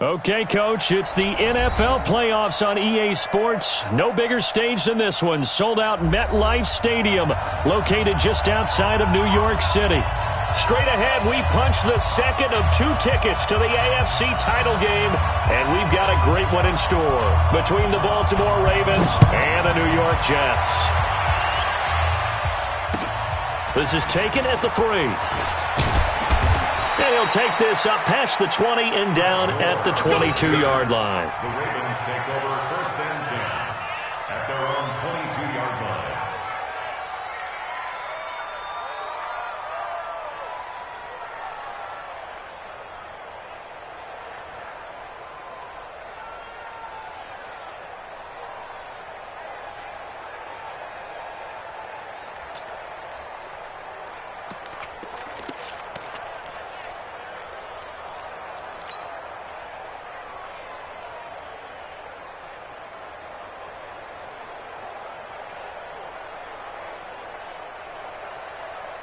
Okay, Coach, it's the NFL playoffs on EA Sports. No bigger stage than this one. Sold out MetLife Stadium, located just outside of New York City. Straight ahead, we punch the second of 2 tickets to the AFC title game, and we've got a great one in store between the Baltimore Ravens and the New York Jets. This is taken at the 3. And he'll take this up past the 20 and down at the 22-yard line. The Ravens take over 1st and 10 at their own 22-yard line.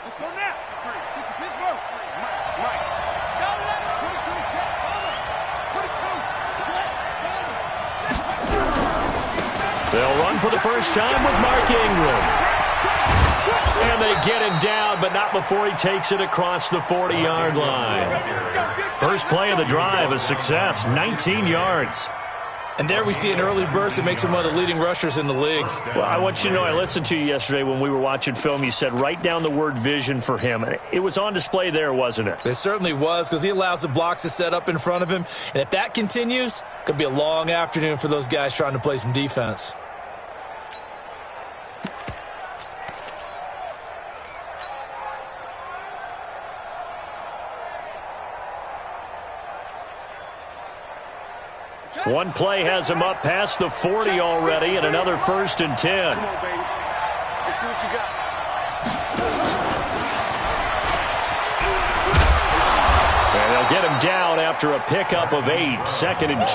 Let's go now. 3. Take the Pittsburgh. Mike. Down left. 22. Jet. Over. 22. Jet. Over. They'll run for the first time with Mark Ingram. And they get him down, but not before he takes it across the 40-yard line. First play of the drive, a success, 19 yards. And there we see an early burst that makes him one of the leading rushers in the league. Well, I want you to know, I listened to you yesterday when we were watching film. You said write down the word vision for him. It was on display there, wasn't it? It certainly was, because he allows the blocks to set up in front of him. And if that continues, it could be a long afternoon for those guys trying to play some defense. One play has him up past the 40 already, and another 1st and 10. Come on, baby. Let's see what you got. And they'll get him down after a pickup of 8, 2nd and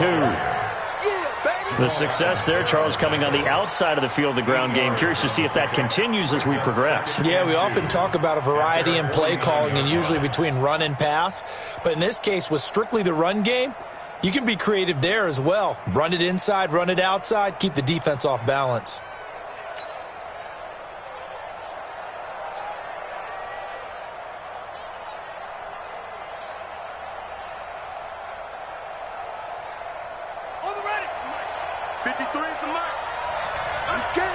2. The success there, Charles, coming on the outside of the field, the ground game. Curious to see if that continues as we progress. Yeah, we often talk about a variety in play calling and usually between run and pass. But in this case, with strictly the run game, you can be creative there as well. Run it inside, run it outside, keep the defense off balance. On the ready. 53 is the mark. I'm scared.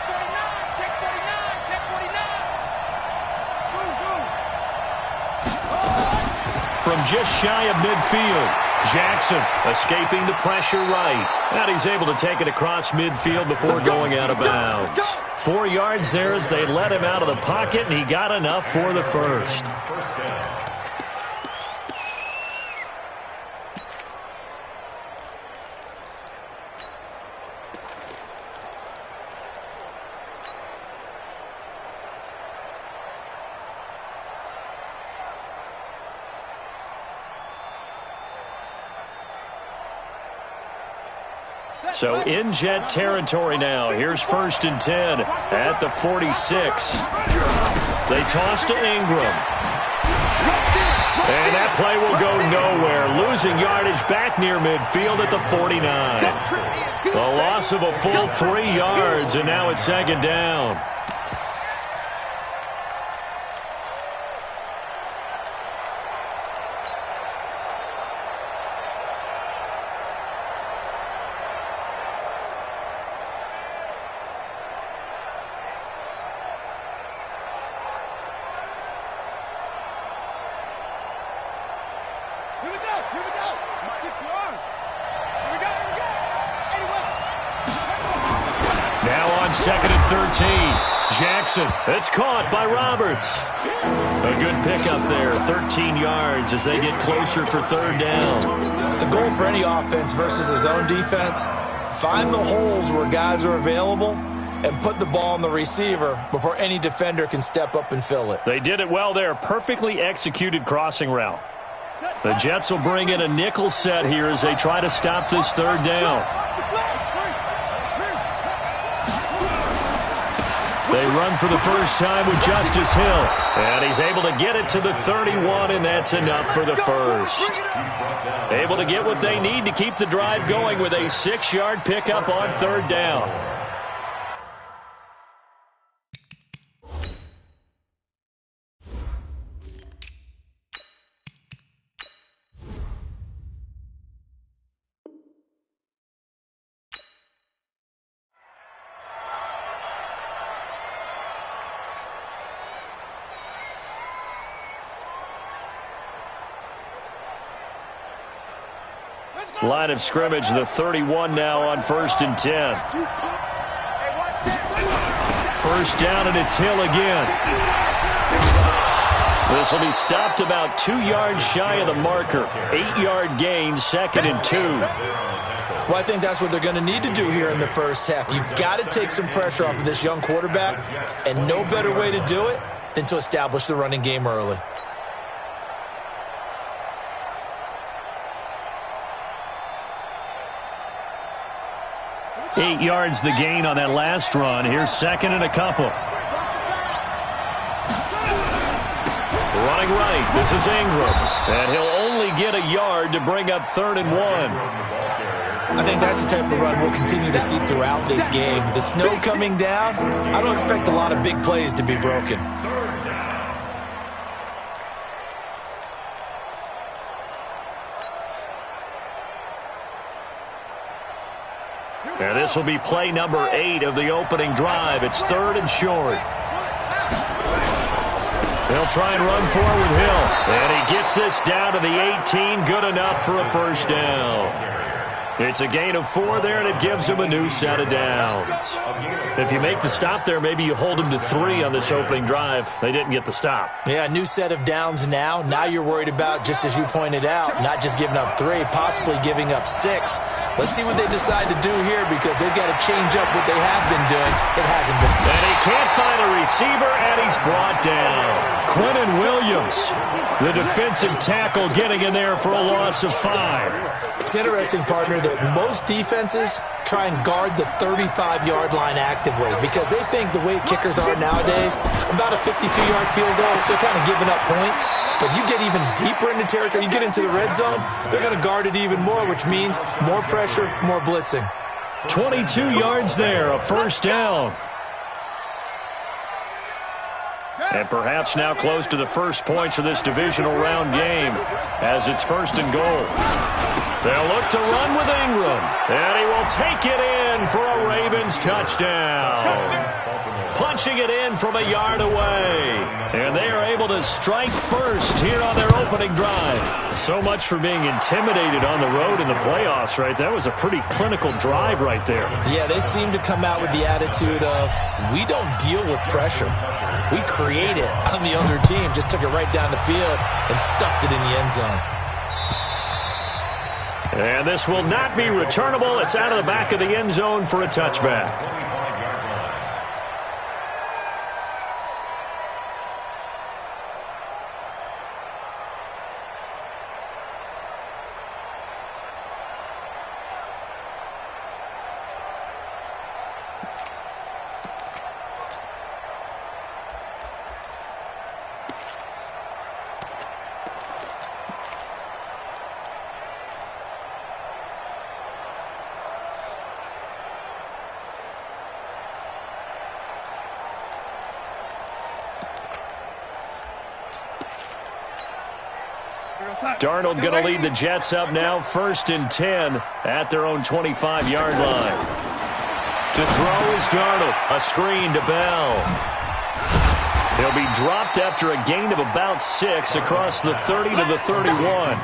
49, check 49, check 49. From just shy of midfield, Jackson escaping the pressure right. And he's able to take it across midfield before going out of bounds. 4 yards there as they let him out of the pocket, and he got enough for the first. First down. So in Jet territory now. Here's 1st and 10 at the 46. They toss to Ingram. And that play will go nowhere. Losing yardage back near midfield at the 49. The loss of a full 3 yards, and now it's 2nd down. Now on 2nd and 13. Jackson, it's caught by Roberts. A good pickup there, 13 yards as they get closer for 3rd down. The goal for any offense versus his own defense, find the holes where guys are available and put the ball on the receiver before any defender can step up and fill it. They did it well there. Perfectly executed crossing route. The Jets will bring in a nickel set here as they try to stop this 3rd down. They run for the first time with Justice Hill. And he's able to get it to the 31, and that's enough for the first. Able to get what they need to keep the drive going with a 6-yard pickup on third down. Line of scrimmage, the 31 now on 1st and 10. First down, and it's Hill again. This will be stopped about 2 yards shy of the marker. 8-yard gain, 2nd and 2. Well, I think that's what they're going to need to do here in the first half. You've got to take some pressure off of this young quarterback, and no better way to do it than to establish the running game early. 8 yards the gain on that last run. Here's 2nd and a couple. Running right, this is Ingram. And he'll only get a yard to bring up 3rd and 1. I think that's the type of run we'll continue to see throughout this game. The snow coming down, I don't expect a lot of big plays to be broken. And this will be play number 8 of the opening drive. It's 3rd and short. They'll try and run forward Hill. And he gets this down to the 18. Good enough for a first down. It's a gain of 4 there, and it gives him a new set of downs. If you make the stop there, maybe you hold him to 3 on this opening drive. They didn't get the stop. Yeah, new set of downs now. Now you're worried about, just as you pointed out, not just giving up 3, possibly giving up 6. Let's see what they decide to do here, because they've got to change up what they have been doing. It hasn't been. And he can't find a receiver, and he's brought down. Quentin Williams, the defensive tackle, getting in there for a loss of 5. It's interesting, partner, that most defenses try and guard the 35-yard line actively because they think the way kickers are nowadays, about a 52-yard field goal, they're kind of giving up points. But you get even deeper into territory, you get into the red zone, they're going to guard it even more, which means more pressure, more blitzing. 22 yards there, a first down. And perhaps now close to the first points of this divisional round game as it's 1st and goal. They'll look to run with Ingram, and he will take it in for a Ravens touchdown. Punching it in from a yard away. And they are able to strike first here on their opening drive. So much for being intimidated on the road in the playoffs, right? That was a pretty clinical drive right there. Yeah, they seem to come out with the attitude of, we don't deal with pressure. We create it on the other team. Just took it right down the field and stuffed it in the end zone. And this will not be returnable. It's out of the back of the end zone for a touchback. Darnold going to lead the Jets up now, 1st and 10 at their own 25-yard line. To throw is Darnold. A screen to Bell. He'll be dropped after a gain of about 6 across the 30 to the 31.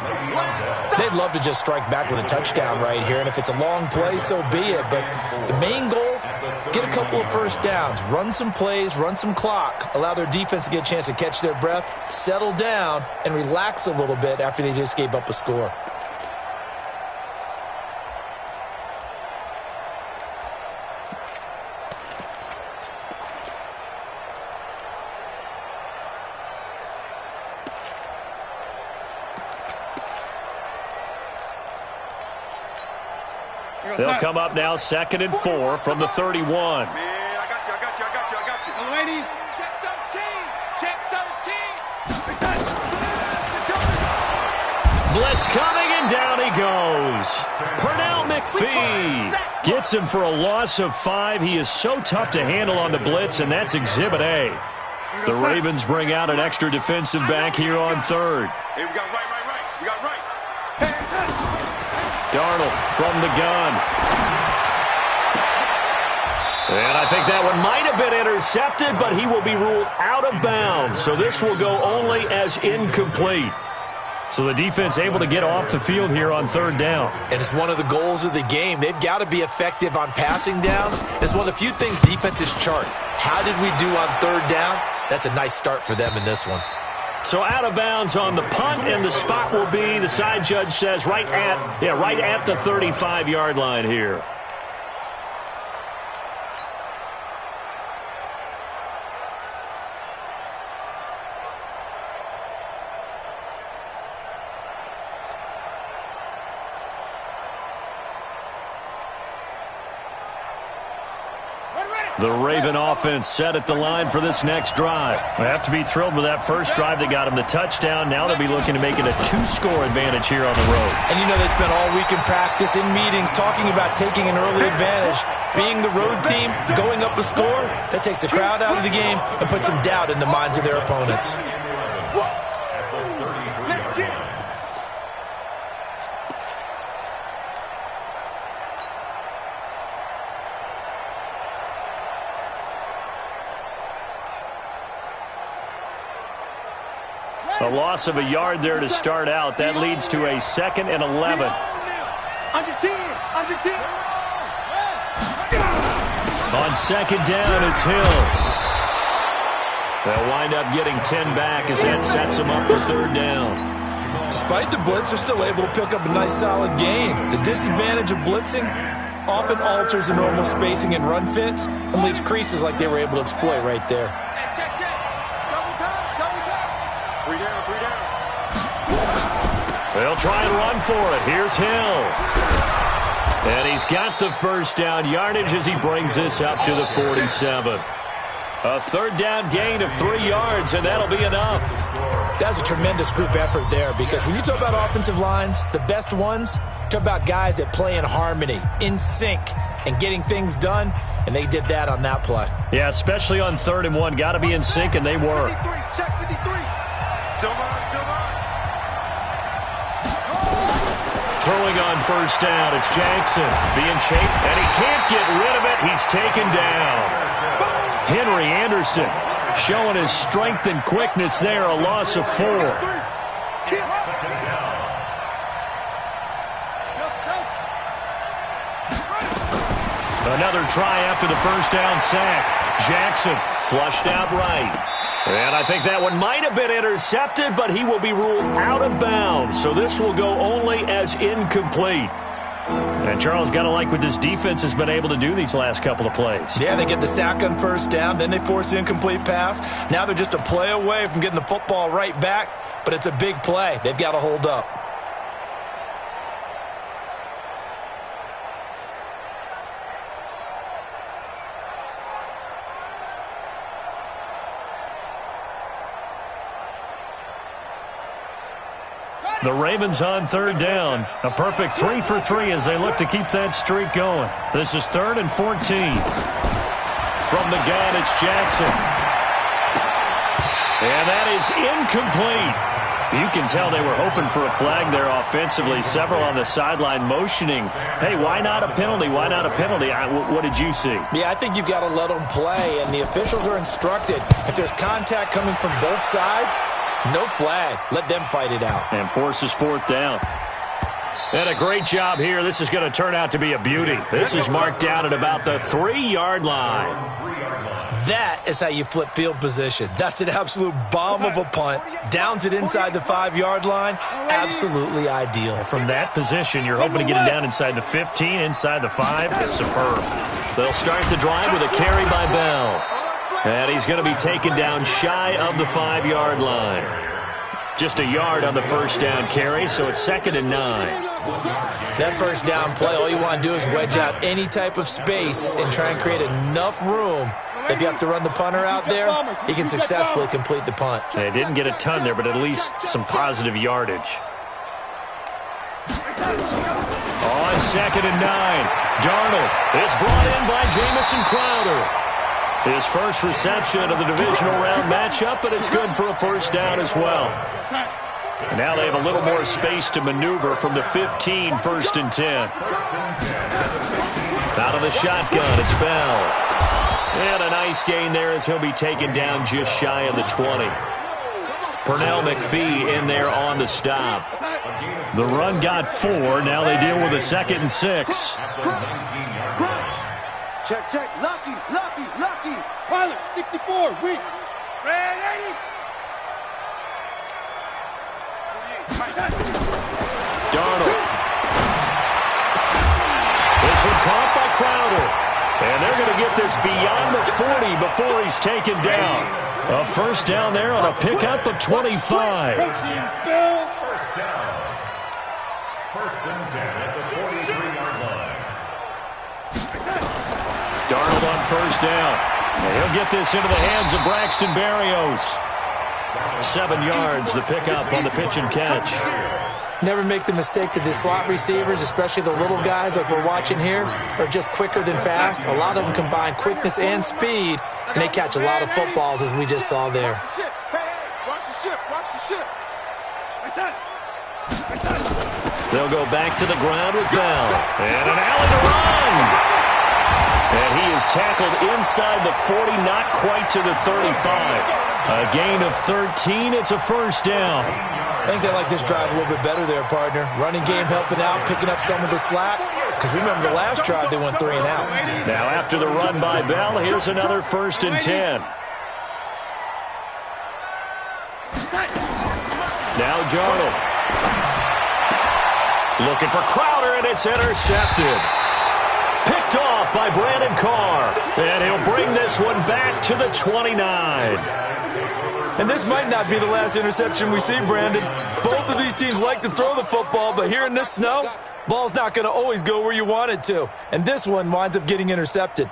They'd love to just strike back with a touchdown right here, and if it's a long play, so be it. But the main goal, get a couple of first downs, run some plays, run some clock, allow their defense to get a chance to catch their breath, settle down, and relax a little bit after they just gave up a score. They'll come up now 2nd and 4 from the 31. Man, I got you. blitz coming, and down he goes. Pernell McPhee gets him for a loss of 5. He is so tough to handle on the blitz, and that's Exhibit A. The Ravens bring out an extra defensive back here on third. Hey, we got right. We got right. Darnold from the gun. And I think that one might have been intercepted, but he will be ruled out of bounds. So this will go only as incomplete. So the defense able to get off the field here on third down. And it's one of the goals of the game. They've got to be effective on passing downs. It's one of the few things defenses chart. How did we do on third down? That's a nice start for them in this one. So out of bounds on the punt, and the spot will be, the side judge says, right at the 35-yard line here. The Raven offense set at the line for this next drive. They have to be thrilled with that first drive that got them the touchdown. Now they'll be looking to make it a 2-score advantage here on the road. And you know they spent all week in practice, in meetings, talking about taking an early advantage. Being the road team, going up a score, that takes the crowd out of the game and puts some doubt in the minds of their opponents. A loss of a yard there to start out. That leads to a 2nd and 11. Under 10. On second down, it's Hill. They'll wind up getting 10 back as that sets them up for third down. Despite the blitz, they're still able to pick up a nice solid gain. The disadvantage of blitzing often alters the normal spacing and run fits and leaves creases like they were able to exploit right there. They'll try and run for it. Here's Hill. And he's got the first down yardage as he brings this up to the 47. A third down gain of 3 yards, and that'll be enough. That's a tremendous group effort there, because when you talk about offensive lines, the best ones, talk about guys that play in harmony, in sync, and getting things done, and they did that on that play. Yeah, especially on 3rd and 1. Got to be in sync, and they were. Check 53. Silver. Throwing on first down, it's Jackson being chased, and he can't get rid of it. He's taken down. Henry Anderson showing his strength and quickness there, a loss of 4. Another try after the first down sack. Jackson flushed out right. And I think that one might have been intercepted, but he will be ruled out of bounds. So this will go only as incomplete. And Charles, got to like what this defense has been able to do these last couple of plays. Yeah, they get the sack on first down, then they force the incomplete pass. Now they're just a play away from getting the football right back, but it's a big play. They've got to hold up. The Ravens on third down. A perfect 3 for 3 as they look to keep that streak going. This is 3rd and 14. From the gun, it's Jackson. And that is incomplete. You can tell they were hoping for a flag there offensively. Several on the sideline motioning. Hey, why not a penalty? Why not a penalty? What did you see? Yeah, I think you've got to let them play, and the officials are instructed. If there's contact coming from both sides, no flag. Let them fight it out. And forces 4th down. And a great job here. This is going to turn out to be a beauty. This is marked down at about the 3-yard line. That is how you flip field position. That's an absolute bomb of a punt. Downs it inside the 5-yard line. Absolutely ideal. From that position, you're hoping to get it down inside the 15, inside the 5. Superb. They'll start the drive with a carry by Bell. And he's going to be taken down shy of the 5-yard line. Just a yard on the first down carry, so it's 2nd and 9. That first down play, all you want to do is wedge out any type of space and try and create enough room. If you have to run the punter out there, he can successfully complete the punt. They didn't get a ton there, but at least some positive yardage. On 2nd and 9, Darnold is brought in by Jamison Crowder. His first reception of the divisional round matchup, but it's good for a first down as well. And now they have a little more space to maneuver from the 15, 1st and 10. Out of the shotgun, it's Bell. And a nice gain there as he'll be taken down just shy of the 20. Pernell McPhee in there on the stop. The run got 4. Now they deal with a 2nd and 6. Check, check. Lucky. Pilot, 64, weak. Red 80. Darnold. This one caught by Crowder. And they're going to get this beyond the 40 before he's taken down. A first down there on a pickup of 25. First down. 1st and 10 at the 43-yard line. Darnold on first down. And he'll get this into the hands of Braxton Berrios. 7 yards, the pickup on the pitch and catch. Never make the mistake that the slot receivers, especially the little guys like we're watching here, are just quicker than fast. A lot of them combine quickness and speed, and they catch a lot of footballs, as we just saw there. Watch the ship. They'll go back to the ground with Bell. And an alley to run. And he is tackled inside the 40, not quite to the 35. A gain of 13. It's a first down. I think they like this drive a little bit better there, partner. Running game helping out, picking up some of the slack. Because remember, the last drive, they went 3 and out. Now after the run by Bell, here's another 1st and 10. Now Darnold. Looking for Crowder, and it's intercepted. Picked off by Brandon Carr. And he'll bring this one back to the 29. And this might not be the last interception we see, Brandon. Both of these teams like to throw the football, but here in this snow, ball's not going to always go where you want it to. And this one winds up getting intercepted.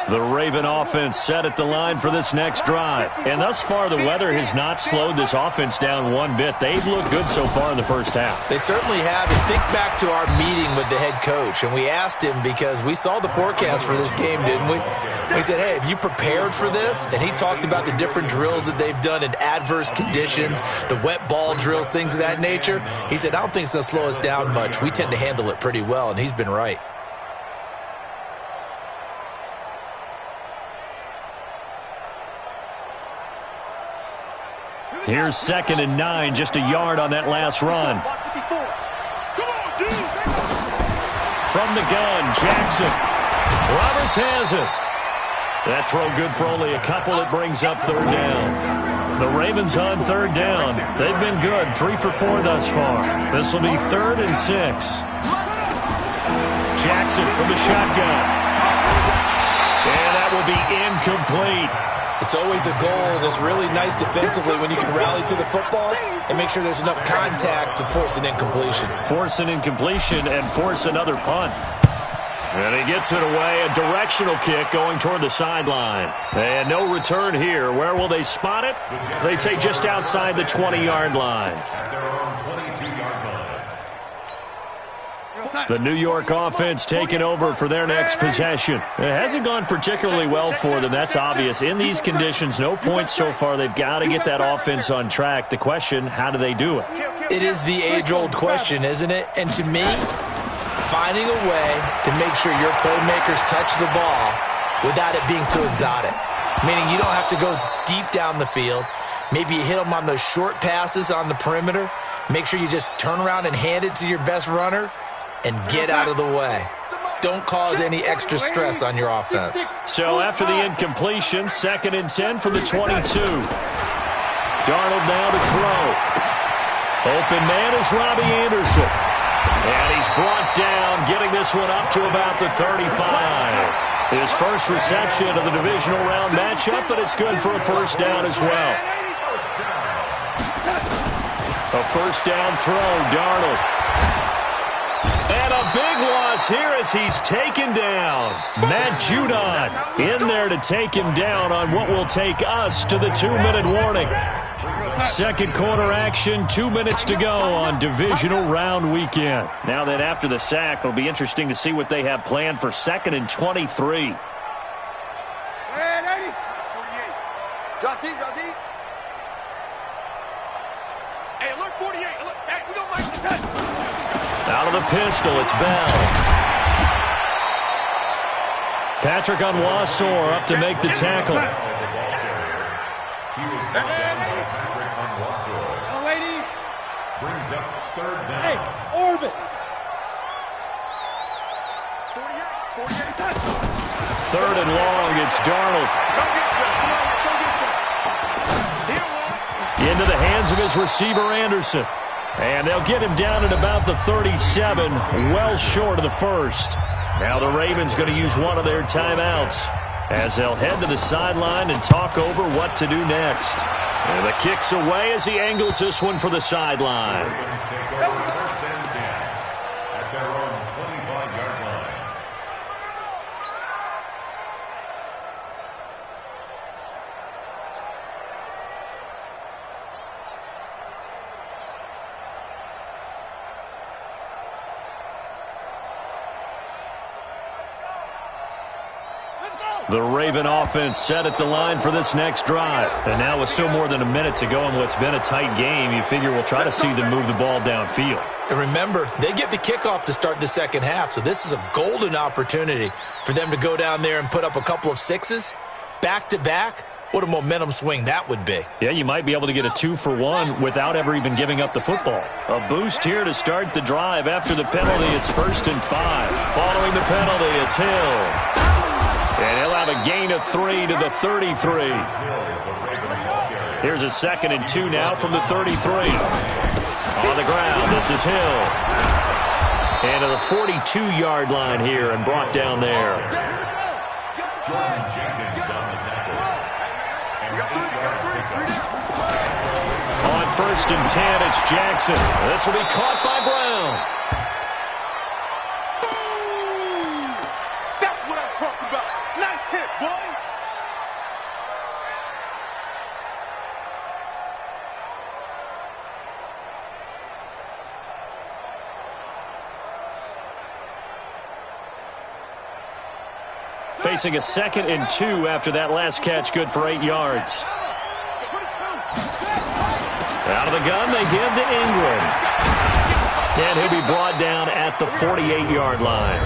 The Raven offense set at the line for this next drive. And thus far, the weather has not slowed this offense down one bit. They've looked good so far in the first half. They certainly have. And think back to our meeting with the head coach. And we asked him because we saw the forecast for this game, didn't we? We said, hey, have you prepared for this? And he talked about the different drills that they've done in adverse conditions, the wet ball drills, things of that nature. He said, I don't think it's going to slow us down much. We tend to handle it pretty well, and he's been right. Here's 2nd and 9, just a yard on that last run. From the gun, Jackson. Roberts has it. That throw good for only a couple. It brings up 3rd down. The Ravens on 3rd down. They've been good, 3 for 4 thus far. This will be 3rd and 6. Jackson from the shotgun. And that will be incomplete. It's always a goal, and it's really nice defensively when you can rally to the football and make sure there's enough contact to force an incompletion. Force an incompletion and force another punt. And he gets it away, a directional kick going toward the sideline. And no return here. Where will they spot it? They say just outside the 20-yard line. The New York offense taking over for their next possession. It hasn't gone particularly well for them. That's obvious. In these conditions, no points so far. They've got to get that offense on track. The question, how do they do it? It is the age-old question, isn't it? And to me, finding a way to make sure your playmakers touch the ball without it being too exotic. Meaning you don't have to go deep down the field. Maybe you hit them on those short passes on the perimeter. Make sure you just turn around and hand it to your best runner and get out of the way. Don't cause any extra stress on your offense. So after the incompletion, 2nd and 10 from the 22. Darnold now to throw. Open man is Robbie Anderson. And he's brought down, getting this one up to about the 35. His first reception of the divisional round matchup, but it's good for a first down as well. A first down throw, Darnold. And a big loss pass here as he's taken down. Matt Judon in there to take him down on what will take us to the 2-minute warning. Second quarter action, 2 minutes to go on divisional round weekend. Now that after the sack, it'll be interesting to see what they have planned for 2nd and 23. Drop deep, drop deep. Hey, alert 48. Alert. Hey, we don't like the touch. Out of the pistol, it's Bell. Patrick Onwuasor up to make the tackle. He was brought down by Patrick Onwuasor. Brings up 3rd down. Hey, orbit. 48 touch. 3rd and long, it's Darnold. Into the hands of his receiver, Anderson. And they'll get him down at about the 37, well short of the first. Now the Ravens going to use one of their timeouts as they'll head to the sideline and talk over what to do next. And the kick's away as he angles this one for the sideline. Ravens take over 1st and 10 at their own 25-yard line. The Raven offense set at the line for this next drive. And now with still more than a minute to go in what's been a tight game, you figure we'll try to see them move the ball downfield. And remember, they get the kickoff to start the second half, so this is a golden opportunity for them to go down there and put up a couple of sixes back-to-back. What a momentum swing that would be. Yeah, you might be able to get a 2-for-1 without ever even giving up the football. A boost here to start the drive. After the penalty, it's 1st and 5. Following the penalty, it's Hill. And he'll have a gain of 3 to the 33. Here's a 2nd and 2 now from the 33. On the ground, this is Hill. And to the 42-yard line here and brought down there. Jordan Jenkins on the tackle. On 1st and 10, it's Jackson. This will be caught by Brown. That's what I'm talking about. Nice hit, boy. Facing a 2nd and 2 after that last catch, good for 8 yards. Out of the gun, they give to Ingram. And he'll be brought down at the 48-yard line.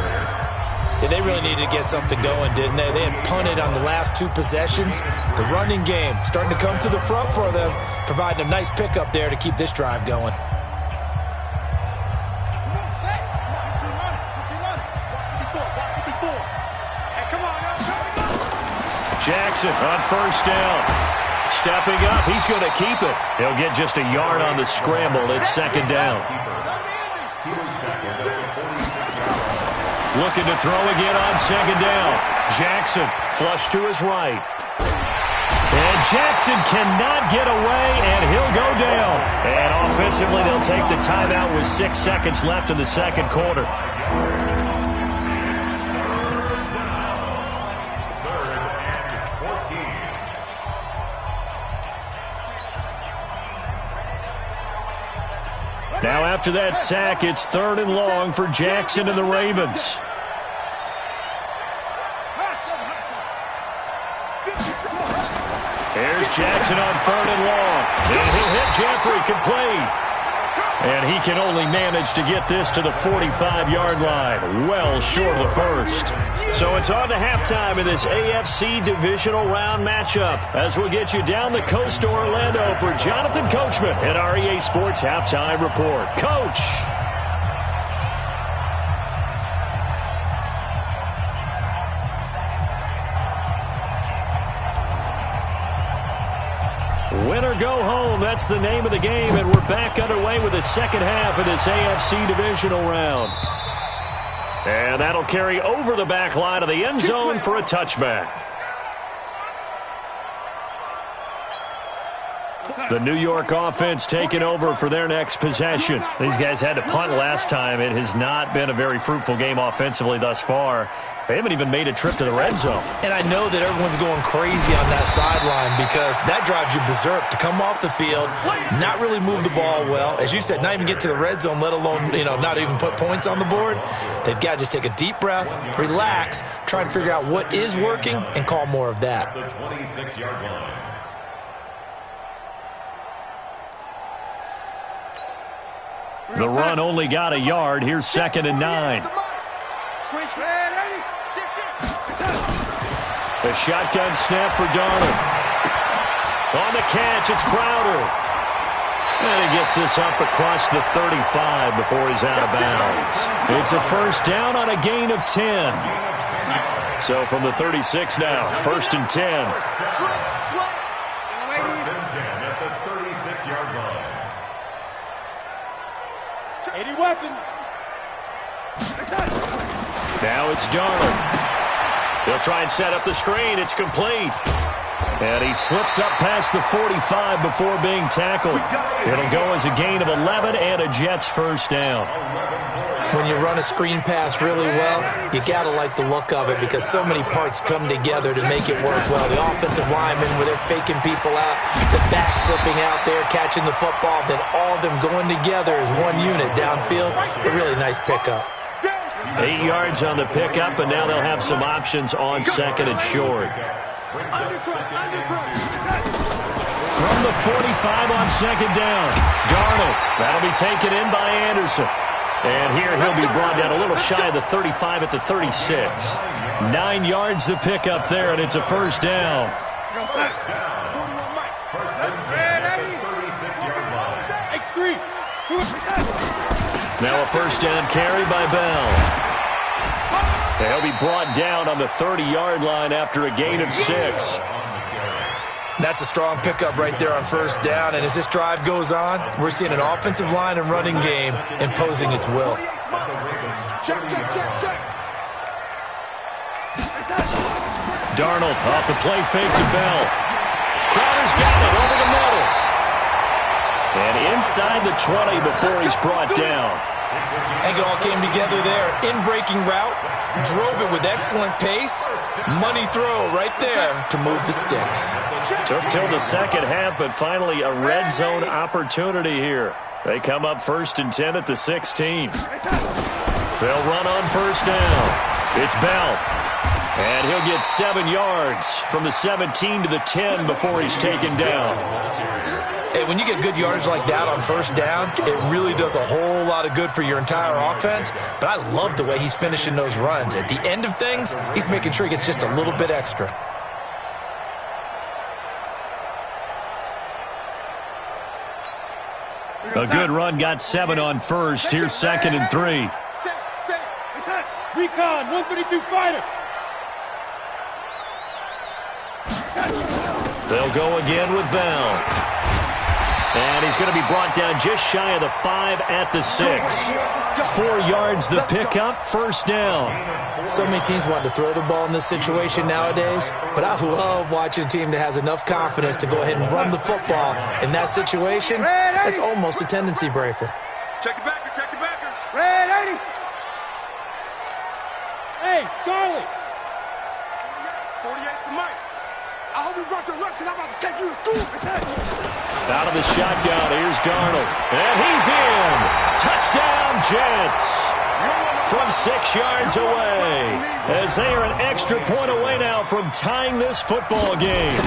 Yeah, they really needed to get something going, didn't they? They had punted on the last 2 possessions. The running game starting to come to the front for them, providing a nice pickup there to keep this drive going. Jackson on 1st down. Stepping up, he's going to keep it. He'll get just a yard on the scramble. It's 2nd down. Looking to throw again on 2nd down. Jackson flush to his right. And Jackson cannot get away, and he'll go down. And offensively, they'll take the timeout with 6 seconds left in the second quarter. Now after that sack, it's 3rd and long for Jackson and the Ravens. Here's Jackson on 3rd and long. And he'll hit Jeffrey complete. And he can only manage to get this to the 45-yard line, well short of the first. So it's on to halftime in this AFC divisional round matchup as we'll get you down the coast to Orlando for Jonathan Coachman at REA Sports Halftime Report. Coach. Win or go home, that's the name of the game, and we're back underway with the second half of this AFC divisional round. And that'll carry over the back line of the end zone for a touchback. The New York offense taking over for their next possession. These guys had to punt last time. It has not been a very fruitful game offensively thus far. They haven't even made a trip to the red zone. And I know that everyone's going crazy on that sideline because that drives you berserk to come off the field, not really move the ball well. As you said, not even get to the red zone, let alone, not even put points on the board. They've got to just take a deep breath, relax, try and figure out what is working and call more of that. The 26-yard line. The run only got a yard. Here's 2nd and 9. The shotgun snap for Darnold. On the catch, it's Crowder. And he gets this up across the 35 before he's out of bounds. It's a first down on a gain of 10. So from the 36 now, 1st and 10. First and 10 at the 36-yard line. 80 weapon. Now it's Darnold. He'll try and set up the screen. It's complete. And he slips up past the 45 before being tackled. It'll go as a gain of 11 and a Jets first down. When you run a screen pass really well, you got to like the look of it because so many parts come together to make it work well. The offensive linemen, where they're faking people out, the back slipping out there, catching the football, then all of them going together as one unit downfield. A really nice pickup. 8 yards on the pickup, and now they'll have some options on 2nd and short. From the 45 on 2nd down, Darnold. That'll be taken in by Anderson. And here he'll be brought down a little shy of the 35 at the 36. 9 yards the pickup there, and it's a first down. Now a first down carry by Bell. They'll be brought down on the 30-yard line after a gain of 6. That's a strong pickup right there on first down, and as this drive goes on, we're seeing an offensive line and running game imposing its will. Check. Darnold off the play fake to Bell. Crowder's got it over the middle. And inside the 20 before he's brought down. And it all came together there. In-breaking route, drove it with excellent pace. Money throw right there to move the sticks. Took till the second half, but finally a red zone opportunity here. They come up 1st and 10 at the 16. They'll run on first down. It's Bell. And he'll get 7 yards from the 17 to the 10 before he's taken down. Hey, when you get good yardage like that on first down, it really does a whole lot of good for your entire offense. But I love the way he's finishing those runs. At the end of things, he's making sure he gets just a little bit extra. A good run got 7 on first. Here's 2nd and 3. Recon, 132 fighter. They'll go again with Bell. And he's going to be brought down just shy of the 5 at the 6. 4 yards the pickup, first down. So many teams want to throw the ball in this situation nowadays, but I love watching a team that has enough confidence to go ahead and run the football. In that situation, that's almost a tendency breaker. Check the backer. Red 80. Hey, Charlie. 48 to Mike. I hope you brought your lunch because I'm about to take you to school. Out of the shotgun, here's Darnold. And he's in. Touchdown, Jets. From 6 yards away. As they are an extra point away now from tying this football game.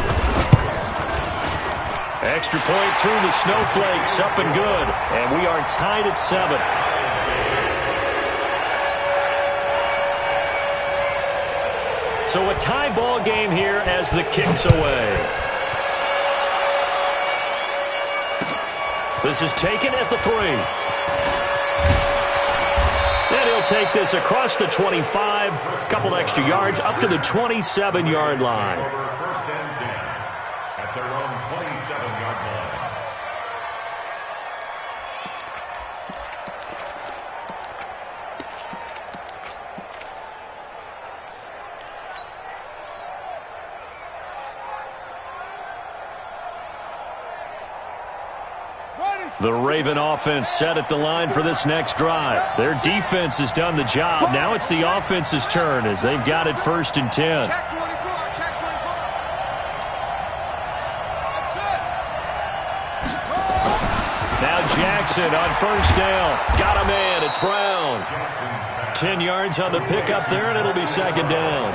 Extra point through the snowflakes, up and good. And we are tied at 7. So a tie ball game here as the kick's away. This is taken at the 3. And he'll take this across the 25. A couple extra yards up to the 27-yard line. First and 10 at their own 27-yard line. The Raven offense set at the line for this next drive. Their defense has done the job. Now it's the offense's turn as they've got it 1st and 10. Now Jackson on 1st down. Got him in. It's Brown. 10 yards on the pickup there, and it'll be 2nd down.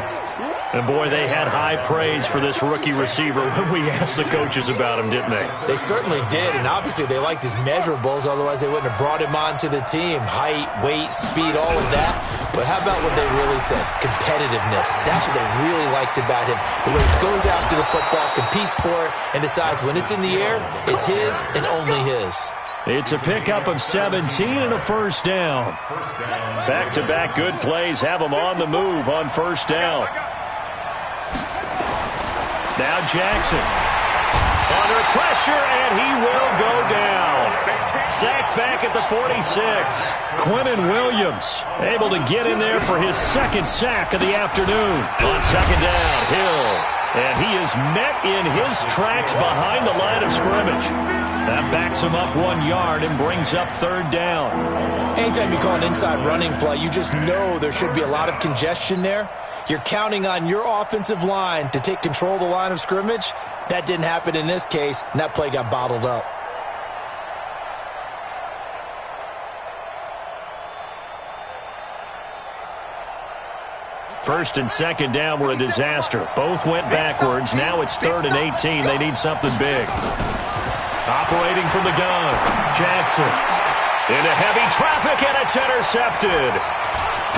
And, boy, they had high praise for this rookie receiver when we asked the coaches about him, didn't they? They certainly did, and obviously they liked his measurables. Otherwise, they wouldn't have brought him onto the team. Height, weight, speed, all of that. But how about what they really said? Competitiveness. That's what they really liked about him. The way he goes after the football, competes for it, and decides when it's in the air, it's his and only his. It's a pickup of 17 and a 1st down. Back-to-back good plays have them on the move on 1st down. Now Jackson under pressure, and he will go down. Sacked back at the 46. Quinnen Williams able to get in there for his 2nd sack of the afternoon. On 2nd down, Hill. And he is met in his tracks behind the line of scrimmage. That backs him up 1 yard and brings up 3rd down. Anytime you call an inside running play, you just know there should be a lot of congestion there. You're counting on your offensive line to take control of the line of scrimmage. That didn't happen in this case, and that play got bottled up. First and 2nd down were a disaster. Both went backwards. Now it's 3rd and 18. They need something big. Operating from the gun, Jackson. Into heavy traffic, and it's intercepted.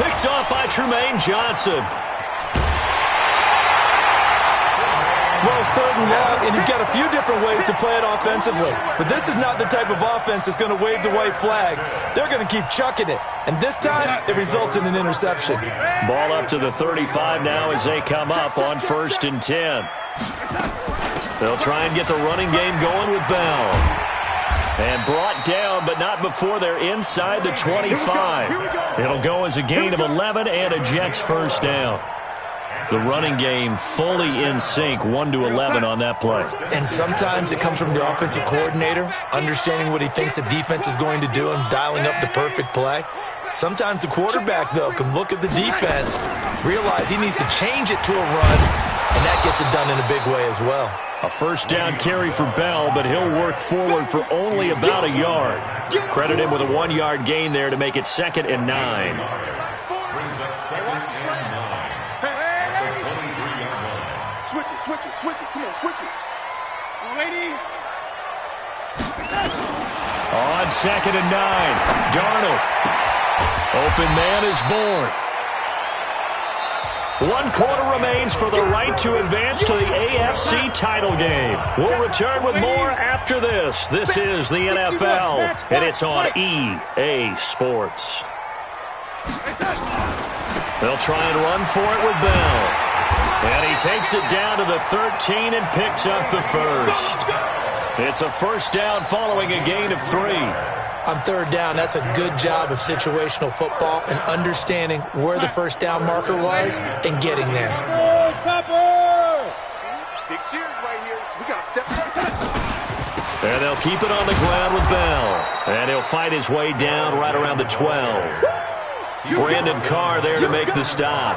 Picked off by Trumaine Johnson. Well, it's 3rd and long, and you've got a few different ways to play it offensively. But this is not the type of offense that's going to wave the white flag. They're going to keep chucking it. And this time, it results in an interception. Ball up to the 35 now as they come up on 1st and 10. They'll try and get the running game going with Bell. And brought down, but not before they're inside the 25. It'll go as a gain of 11 and a Jets 1st down. The running game fully in sync, 1-11 on that play. And sometimes it comes from the offensive coordinator, understanding what he thinks the defense is going to do and dialing up the perfect play. Sometimes the quarterback, though, can look at the defense, realize he needs to change it to a run, and that gets it done in a big way as well. A 1st down carry for Bell, but he'll work forward for only about a yard. Credit him with a 1-yard gain there to make it 2nd and 9. Switch it. Come on, switch it. Lady. On 2nd and 9, Darnold. Open man is born. 1 quarter remains for the right to advance to the AFC title game. We'll return with more after this. This is the NFL, and it's on EA Sports. They'll try and run for it with Bell. And he takes it down to the 13 and picks up the 1st. It's a 1st down following a gain of 3. On 3rd down, that's a good job of situational football and understanding where the 1st down marker was and getting there. Big series right here. We got to step up. And they'll keep it on the ground with Bell. And he'll fight his way down right around the 12. Brandon Carr there to make the stop.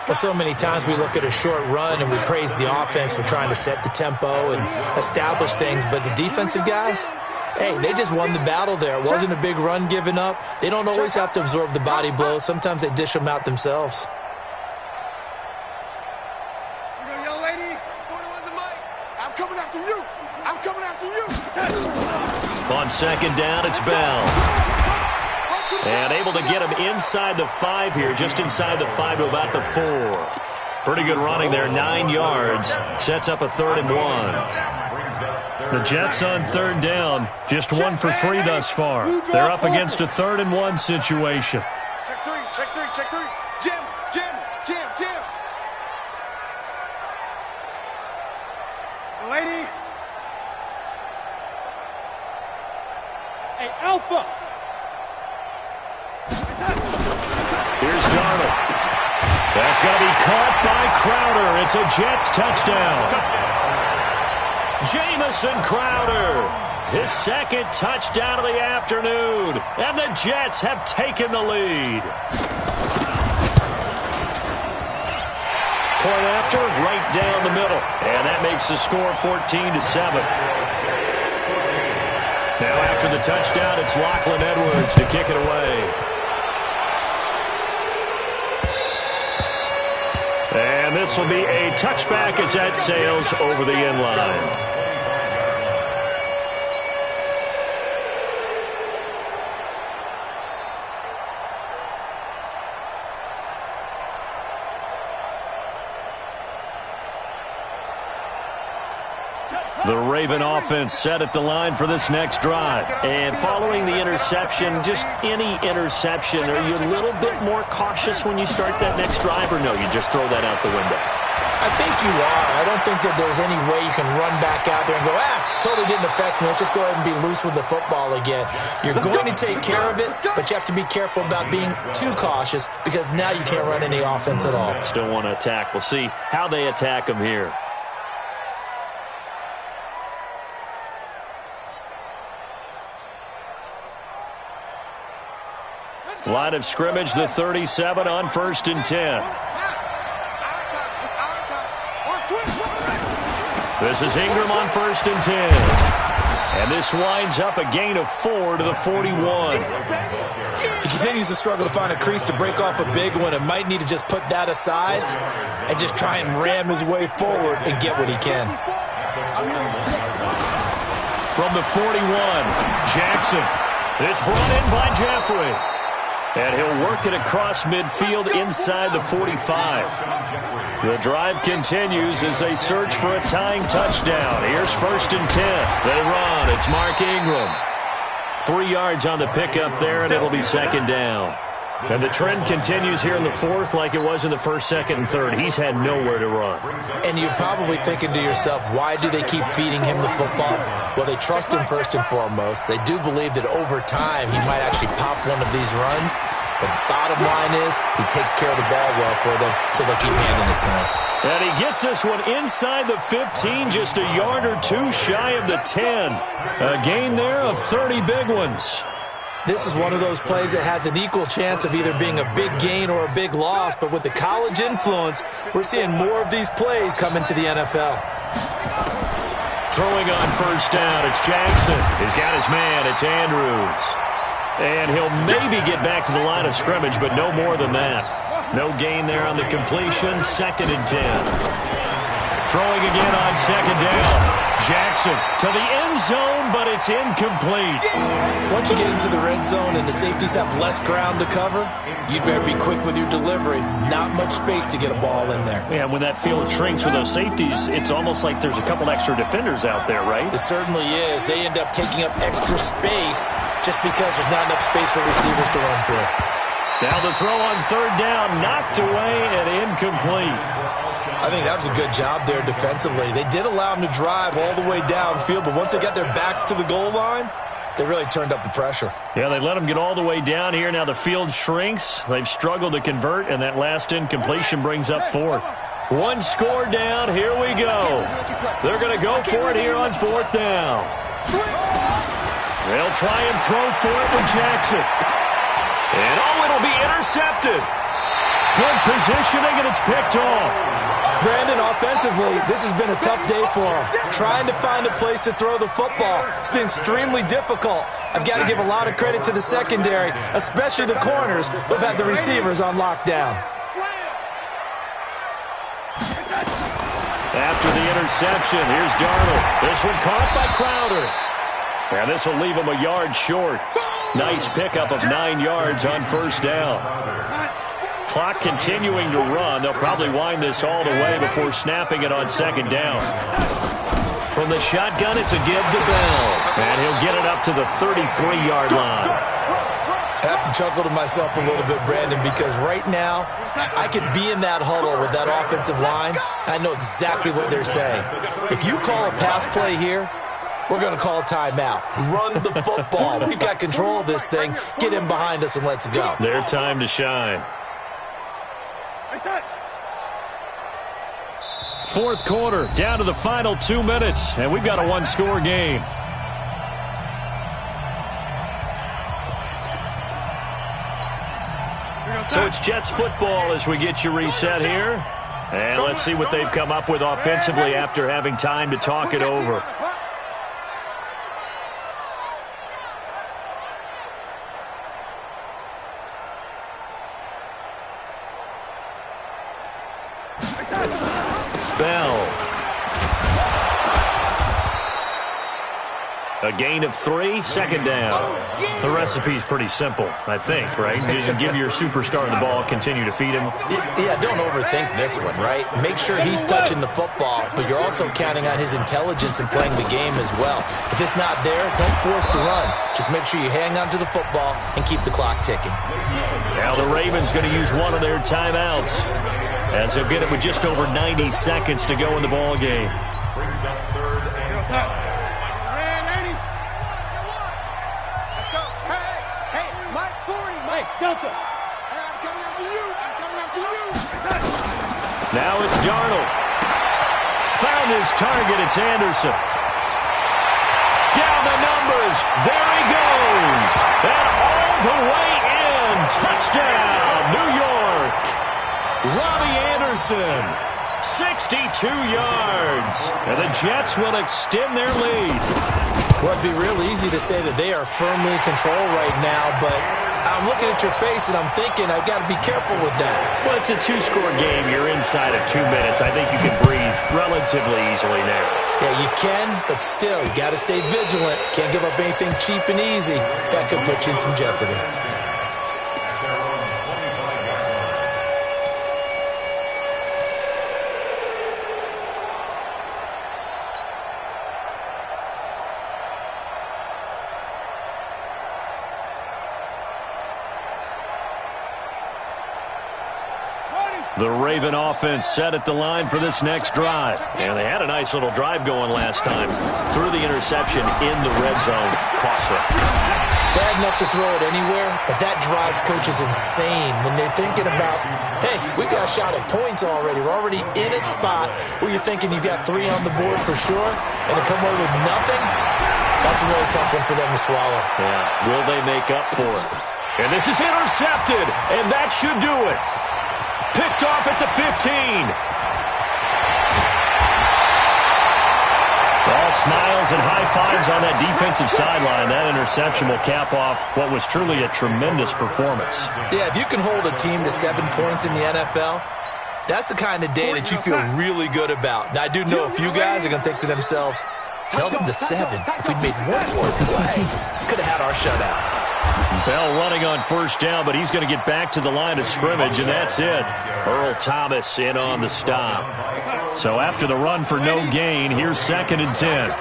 Well, so many times we look at a short run and we praise the offense for trying to set the tempo and establish things, but the defensive guys, hey, they just won the battle there. It wasn't a big run given up. They don't always have to absorb the body blows. Sometimes they dish them out themselves. Young lady, I'm coming after you. I'm coming after you. On 2nd down, it's Bell. And able to get him inside the 5 here, just inside the 5 to about the 4. Pretty good running there, 9 yards. Sets up a 3rd and 1. The Jets on 3rd down, just 1 for 3 thus far. They're up against a 3rd and 1 situation. Check three. Jim. Lady. Hey, Alpha. Here's Darnold. That's going to be caught by Crowder. It's a Jets touchdown. Jamison Crowder. His second touchdown of the afternoon. And the Jets have taken the lead. Point after, right down the middle. And that makes the score 14-7. Now after the touchdown, it's Lachlan Edwards to kick it away. And this will be a touchback as that sails over the end line. The Raven offense set at the line for this next drive. And following the interception, just any interception, are you a little bit more cautious when you start that next drive, or no, you just throw that out the window? I think you are. I don't think that there's any way you can run back out there and go, totally didn't affect me. Let's just go ahead and be loose with the football again. You're going to take care of it, but you have to be careful about being too cautious because now you can't run any offense at all. Still want to attack. We'll see how they attack them here. Line of scrimmage, the 37 on 1st and 10. This is Ingram on 1st and 10. And this winds up a gain of 4 to the 41. He continues to struggle to find a crease to break off a big one and might need to just put that aside and just try and ram his way forward and get what he can. From the 41, Jackson. It's brought in by Jeffrey. And he'll work it across midfield inside the 45. The drive continues as they search for a tying touchdown. Here's 1st and 10. They run. It's Mark Ingram. 3 yards on the pickup there, and it'll be 2nd down. And the trend continues here in the 4th like it was in the 1st, 2nd, and 3rd. He's had nowhere to run. And you're probably thinking to yourself, why do they keep feeding him the football? Well, they trust him first and foremost. They do believe that over time he might actually pop one of these runs. The bottom line is he takes care of the ball well for them, so they'll keep handing it to him. And he gets this one inside the 15, just a yard or two shy of the 10. A gain there of 30 big ones. This is one of those plays that has an equal chance of either being a big gain or a big loss, but with the college influence, we're seeing more of these plays come into the NFL. Throwing on 1st down, it's Jackson. He's got his man, it's Andrews. And he'll maybe get back to the line of scrimmage, but no more than that. No gain there on the completion, 2nd and 10. Throwing again on 2nd down. Jackson to the end zone, but it's incomplete. Once you get into the red zone and the safeties have less ground to cover, you'd better be quick with your delivery. Not much space to get a ball in there. Yeah, when that field shrinks with those safeties, it's almost like there's a couple extra defenders out there, right? It certainly is. They end up taking up extra space just because there's not enough space for receivers to run through. Now the throw on 3rd down, knocked away and incomplete. I think that was a good job there defensively. They did allow them to drive all the way downfield, but once they got their backs to the goal line, they really turned up the pressure. Yeah, they let them get all the way down here. Now the field shrinks. They've struggled to convert, and that last incompletion brings up 4th. 1 score down. Here we go. They're going to go for it here on 4th down. They'll try and throw for it with Jackson. And, it'll be intercepted. Good positioning, and it's picked off. Brandon, offensively, this has been a tough day for him. Trying to find a place to throw the football. It's been extremely difficult. I've got to give a lot of credit to the secondary, especially the corners, who've had the receivers on lockdown. After the interception, here's Darnold. This one caught by Crowder. And this will leave him a yard short. Nice pickup of 9 yards on 1st down. Clock continuing to run. They'll probably wind this all the way before snapping it on 2nd down. From the shotgun, it's a give to Bell. And he'll get it up to the 33-yard line. I have to chuckle to myself a little bit, Brandon, because right now, I could be in that huddle with that offensive line. I know exactly what they're saying. If you call a pass play here, we're going to call a timeout. Run the football. We've got control of this thing. Get in behind us and let's go. Their time to shine. 4th quarter, down to the final 2 minutes, and we've got a 1-score game. So it's Jets football as we get you reset here. And let's see what they've come up with offensively after having time to talk it over. Bell. A gain of 3, second down. The recipe's pretty simple, I think, right? You give your superstar the ball, continue to feed him. Yeah, don't overthink this one, right? Make sure he's touching the football, but you're also counting on his intelligence and playing the game as well. If it's not there, don't force the run. Just make sure you hang on to the football and keep the clock ticking. Now the Ravens going to use one of their timeouts, as they'll get it with just over 90 seconds to go in the ball game. Brings up third and 5. Delta. I'm coming after you. I'm coming after you. Now it's Darnold. Found his target. It's Anderson. Down the numbers. There he goes. And all the way in. Touchdown, New York. Robbie Anderson. 62 yards. And the Jets will extend their lead. Well, it'd be real easy to say that they are firmly in control right now, but I'm looking at your face and I'm thinking I've got to be careful with that. Well, it's a 2-score game. You're inside of 2 minutes. I think you can breathe relatively easily now. Yeah, you can, but still, you got to stay vigilant. Can't give up anything cheap and easy. That could put you in some jeopardy. The Raven offense set at the line for this next drive. And they had a nice little drive going last time. Threw the interception in the red zone. Costly. Bad enough to throw it anywhere, but that drives coaches insane when they're thinking about, hey, we got a shot at points already. We're already in a spot where you're thinking you got 3 on the board for sure, and to come away with nothing, that's a really tough one for them to swallow. Yeah, will they make up for it? And this is intercepted, and that should do it. Picked off at the 15. All smiles and high fives on that defensive sideline. That interception will cap off what was truly a tremendous performance. Yeah, if you can hold a team to 7 points in the NFL, that's the kind of day that you feel really good about. Now, I do know a few guys are going to think to themselves, held them to 7. If we'd made one more play, could have had our shutout. Bell running on first down, but he's going to get back to the line of scrimmage, and that's it. Earl Thomas in on the stop. So after the run for no gain, here's 2nd and 10.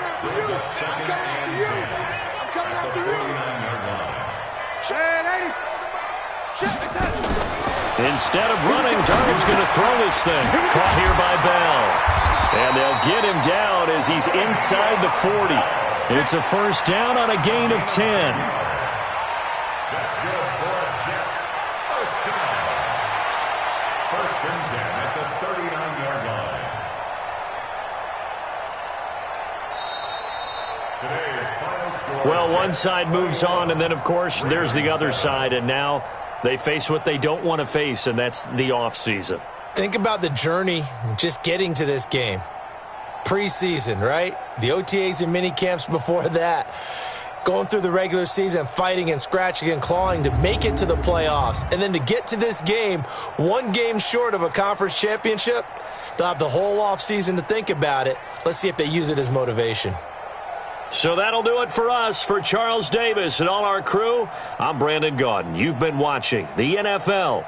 Instead of running, Darnold's going to throw this thing. Caught here by Bell. And they'll get him down as he's inside the 40. It's a first down on a gain of 10. That's good for a Jets first down. First and 10 at the 39-yard line. Today's final score. Well, one side moves on, and then, of course, there's the other side, and now they face what they don't want to face, and that's the offseason. Think about the journey just getting to this game. Preseason, right? The OTAs and mini camps before that. Going through the regular season, fighting and scratching and clawing to make it to the playoffs. And then to get to this game, 1 game short of a conference championship, they'll have the whole offseason to think about it. Let's see if they use it as motivation. So that'll do it for us. For Charles Davis and all our crew, I'm Brandon Gaudin. You've been watching the NFL.